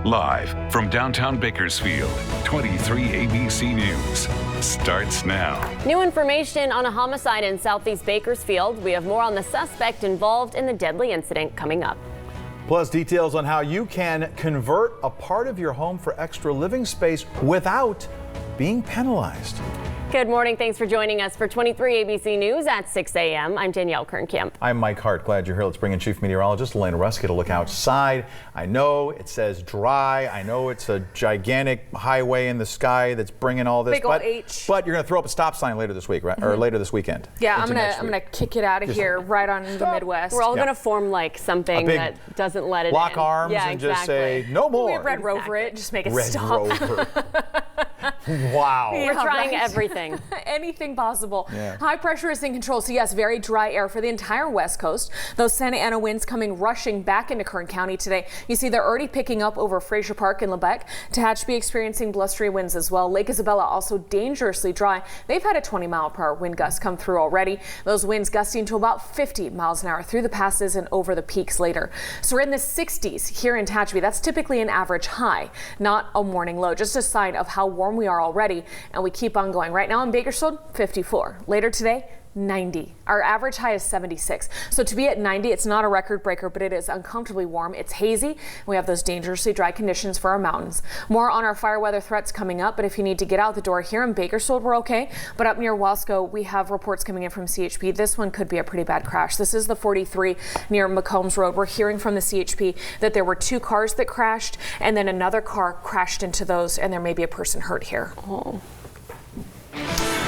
Live from downtown Bakersfield, 23 ABC News starts now. New information on a homicide in southeast Bakersfield. We have more on the suspect involved in the deadly incident coming up. Plus details on how you can convert a part of your home for extra living space without being penalized. Good morning. Thanks for joining us for 23 ABC News at 6 a.m. I'm Danielle Kernkamp. I'm Mike Hart. Glad you're here. Let's bring in Chief Meteorologist Elena Rusk to look outside. I know it says dry. I know it's a gigantic highway in the sky that's bringing all this. Big old H. But you're going to throw up a stop sign later this week, right? Or later this weekend. Yeah, I'm gonna kick it out of here right on the Midwest. We're all going to form like something that doesn't let it lock in. arms and just say no more. We Red Rover it. Just make it Red stop. Rover. Wow. We're trying everything. Anything possible. Yeah. High pressure is in control, so yes, very dry air for the entire west coast. Those Santa Ana winds coming rushing back into Kern County today. You see they're already picking up over Fraser Park and Lebec. Tehachapi experiencing blustery winds as well. Lake Isabella also dangerously dry. They've had a 20-mile-per-hour wind gust come through already. Those winds gusting to about 50 miles an hour through the passes and over the peaks later. So we're in the 60s here in Tehachapi. That's typically an average high, not a morning low. Just a sign of how warm we are already, and we keep on going. Right now in Bakersfield, 54. Later today, 90. Our average high is 76. So to be at 90, it's not a record breaker, but it is uncomfortably warm. It's hazy. We have those dangerously dry conditions for our mountains. More on our fire weather threats coming up, but if you need to get out the door here in Bakersfield, we're okay. But up near Wasco, we have reports coming in from CHP. This one could be a pretty bad crash. This is the 43 near McCombs Road. We're hearing from the CHP that there were 2 cars that crashed, and then another car crashed into those, and there may be a person hurt here. Oh.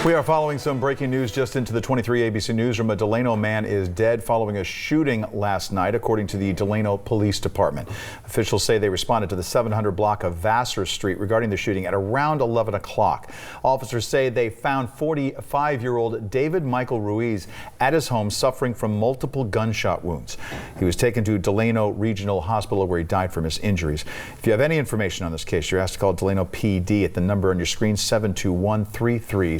We are following some breaking news just into the 23 ABC Newsroom. A Delano man is dead following a shooting last night, according to the Delano Police Department. Officials say they responded to the 700 block of Vassar Street regarding the shooting at around 11 o'clock. Officers say they found 45-year-old David Michael Ruiz at his home suffering from multiple gunshot wounds. He was taken to Delano Regional Hospital where he died from his injuries. If you have any information on this case, you're asked to call Delano PD at the number on your screen, 721-3377.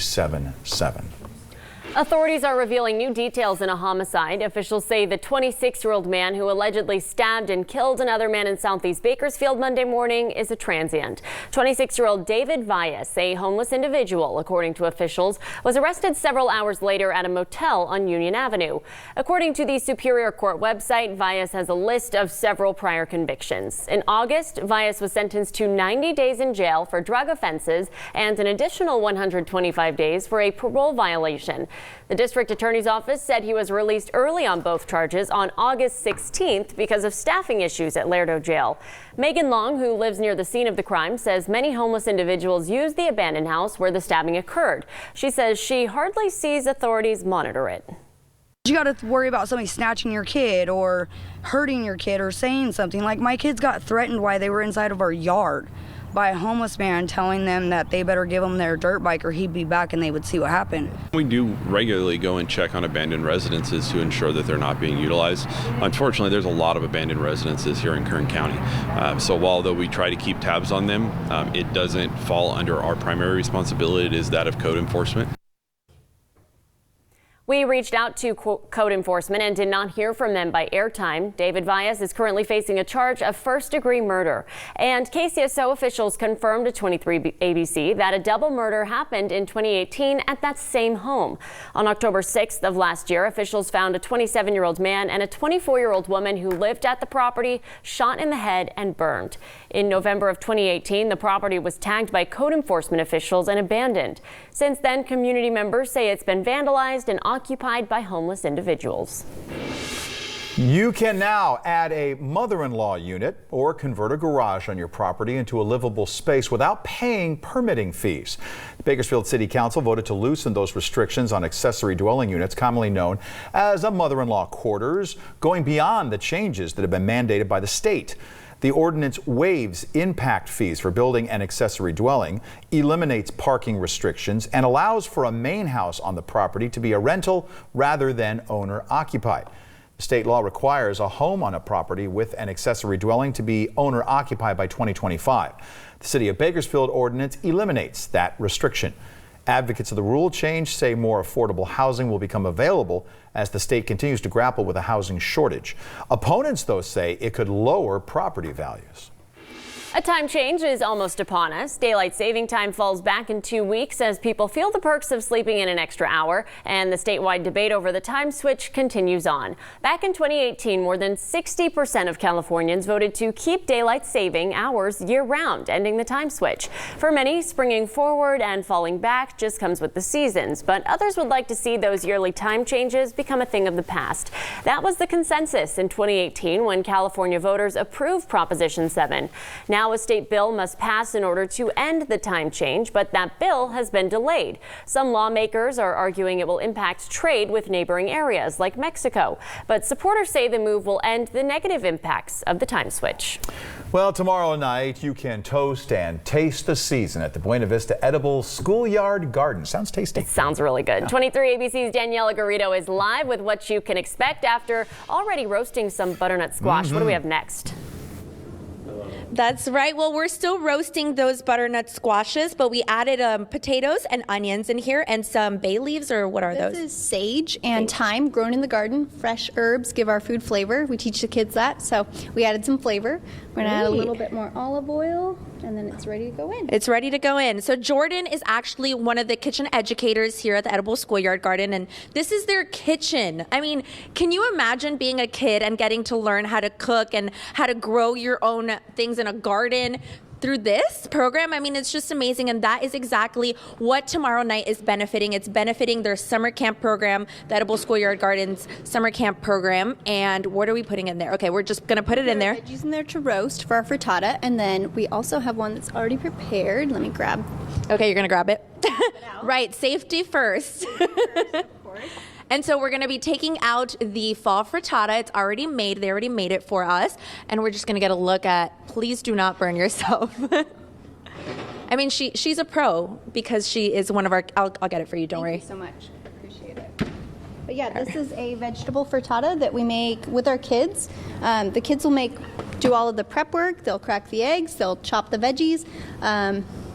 Authorities are revealing new details in a homicide. Officials say the 26-year-old man who allegedly stabbed and killed another man in southeast Bakersfield Monday morning is a transient. 26-year-old David Vias, a homeless individual, according to officials, was arrested several hours later at a motel on Union Avenue. According to the Superior Court website, Vias has a list of several prior convictions. In August, Vias was sentenced to 90 days in jail for drug offenses and an additional 125 days for a parole violation. The district attorney's office said he was released early on both charges on August 16th because of staffing issues at Lerdo Jail. Megan Long, who lives near the scene of the crime, says many homeless individuals use the abandoned house where the stabbing occurred. She says she hardly sees authorities monitor it. You got to worry about somebody snatching your kid or hurting your kid or saying something. Like my kids got threatened while they were inside of our yard by a homeless man telling them that they better give him their dirt bike or he'd be back and they would see what happened. We do regularly go and check on abandoned residences to ensure that they're not being utilized. Unfortunately, there's a lot of abandoned residences here in Kern County. So while though we try to keep tabs on them, it doesn't fall under our primary responsibility. It is that of code enforcement. We reached out to code enforcement and did not hear from them by airtime. David Vias is currently facing a charge of first-degree murder. And KCSO officials confirmed to 23 ABC that a double murder happened in 2018 at that same home. On October 6th of last year, officials found a 27-year-old man and a 24-year-old woman who lived at the property shot in the head and burned. In November of 2018, the property was tagged by code enforcement officials and abandoned. Since then, community members say it's been vandalized and occupied by homeless individuals. You can now add a mother-in-law unit or convert a garage on your property into a livable space without paying permitting fees. The Bakersfield City Council voted to loosen those restrictions on accessory dwelling units, commonly known as a mother-in-law quarters, going beyond the changes that have been mandated by the state. The ordinance waives impact fees for building an accessory dwelling, eliminates parking restrictions, and allows for a main house on the property to be a rental rather than owner-occupied. The state law requires a home on a property with an accessory dwelling to be owner-occupied by 2025. The City of Bakersfield ordinance eliminates that restriction. Advocates of the rule change say more affordable housing will become available as the state continues to grapple with a housing shortage. Opponents, though, say it could lower property values. A time change is almost upon us. Daylight saving time falls back in 2 weeks as people feel the perks of sleeping in an extra hour, and the statewide debate over the time switch continues on. Back in 2018, more than 60% of Californians voted to keep daylight saving hours year-round, ending the time switch. For many, springing forward and falling back just comes with the seasons, but others would like to see those yearly time changes become a thing of the past. That was the consensus in 2018 when California voters approved Proposition 7. Now a state bill must pass in order to end the time change, but that bill has been delayed. Some lawmakers are arguing it will impact trade with neighboring areas like Mexico, but supporters say the move will end the negative impacts of the time switch. Well, tomorrow night you can toast and taste the season at the Buena Vista Edible Schoolyard Garden. Sounds tasty. It sounds really good. 23 ABC's Daniela Garrido is live with what you can expect after already roasting some butternut squash. What do we have next? That's right. Well, we're still roasting those butternut squashes, but we added potatoes and onions in here and some bay leaves, or what are those? This is sage and thyme grown in the garden. Fresh herbs give our food flavor. We teach the kids that, so we added some flavor. We're going to add a little bit more olive oil, and then it's ready to go in. It's ready to go in. So Jordan is actually one of the kitchen educators here at the Edible Schoolyard Garden, and this is their kitchen. I mean, can you imagine being a kid and getting to learn how to cook and how to grow your own things in a garden through this program? I mean, it's just amazing, and that is exactly what tomorrow night is benefiting. It's benefiting their summer camp program, the Edible Schoolyard Gardens summer camp program. And what are we putting in there? Okay, we're just gonna put it in there. Veggies in there to roast for our frittata, and then we also have one that's already prepared. Let me grab. Okay, you're gonna grab it. Right, safety first. Of course. And so we're going to be taking out the fall frittata. It's already made. They already made it for us. And we're just going to get a look at, please do not burn yourself. I mean, she's a pro because she is one of our, I'll get it for you, don't worry. Thank you so much. Appreciate it. But yeah, this is a vegetable frittata that we make with our kids. The kids will do all of the prep work. They'll crack the eggs. They'll chop the veggies.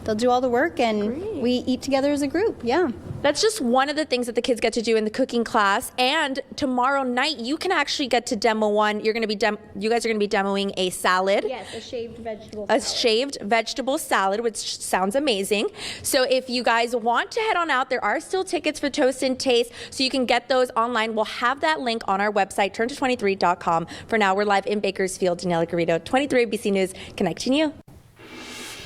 They'll do all the work, and we eat together as a group. Yeah. That's just one of the things that the kids get to do in the cooking class. And tomorrow night, you can actually get to demo one. You guys are going to be demoing a salad. Yes, a shaved vegetable salad. A shaved vegetable salad, which sounds amazing. So if you guys want to head on out, there are still tickets for Toast and Taste, so you can get those online. We'll have that link on our website, turnto23.com. For now, we're live in Bakersfield. Daniela Garrido, 23 ABC News, connecting you.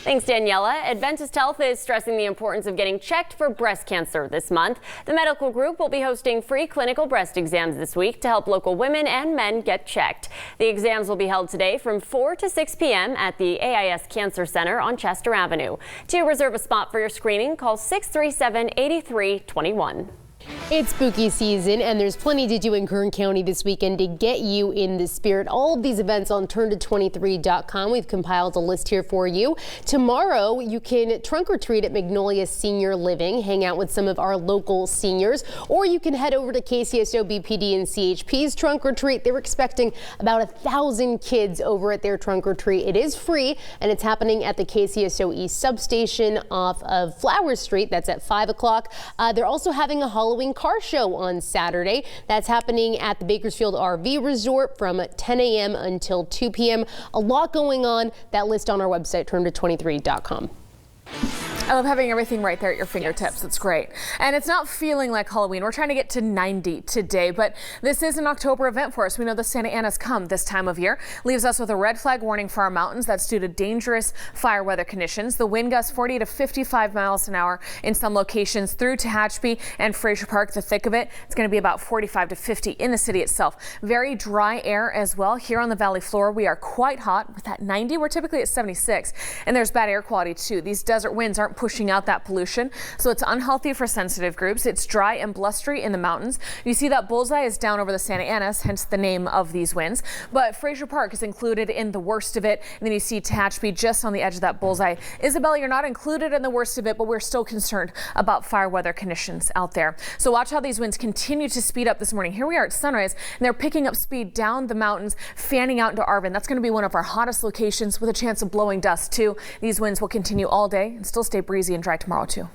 Thanks, Daniela. Adventist Health is stressing the importance of getting checked for breast cancer this month. The medical group will be hosting free clinical breast exams this week to help local women and men get checked. The exams will be held today from 4 to 6 p.m. at the AIS Cancer Center on Chester Avenue. To reserve a spot for your screening, call 637-8321. It's spooky season, and there's plenty to do in Kern County this weekend to get you in the spirit. All of these events on turnto23.com. We've compiled a list here for you. Tomorrow, you can trunk or treat at Magnolia Senior Living, hang out with some of our local seniors, or you can head over to KCSO, BPD, and CHP's trunk or treat. They're expecting about 1,000 kids over at their trunk or treat. It is free, and it's happening at the KCSO East substation off of Flowers Street. That's at 5 o'clock. They're also having a Halloween car show on Saturday. That's happening at the Bakersfield RV Resort from 10 a.m. until 2 p.m. A lot going on. That list on our website, turnto23.com. I love having everything right there at your fingertips. Yes. It's great. And it's not feeling like Halloween. We're trying to get to 90 today, but this is an October event for us. We know the Santa Anas come this time of year. Leaves us with a red flag warning for our mountains. That's due to dangerous fire weather conditions. The wind gusts 40 to 55 miles an hour in some locations through Tehachapi and Frazier Park. The thick of it, it's going to be about 45 to 50 in the city itself. Very dry air as well. Here on the valley floor, we are quite hot with that 90. We're typically at 76, and there's bad air quality too. These desert winds aren't pushing out that pollution, so it's unhealthy for sensitive groups. It's dry and blustery in the mountains. You see that bullseye is down over the Santa Anas, hence the name of these winds. But Frazier Park is included in the worst of it. And then you see Tehachapi just on the edge of that bullseye. Isabella, you're not included in the worst of it, but we're still concerned about fire weather conditions out there. So watch how these winds continue to speed up this morning. Here we are at sunrise, and they're picking up speed down the mountains, fanning out into Arvin. That's going to be one of our hottest locations with a chance of blowing dust too. These winds will continue all day and still stay breezy and dry tomorrow too.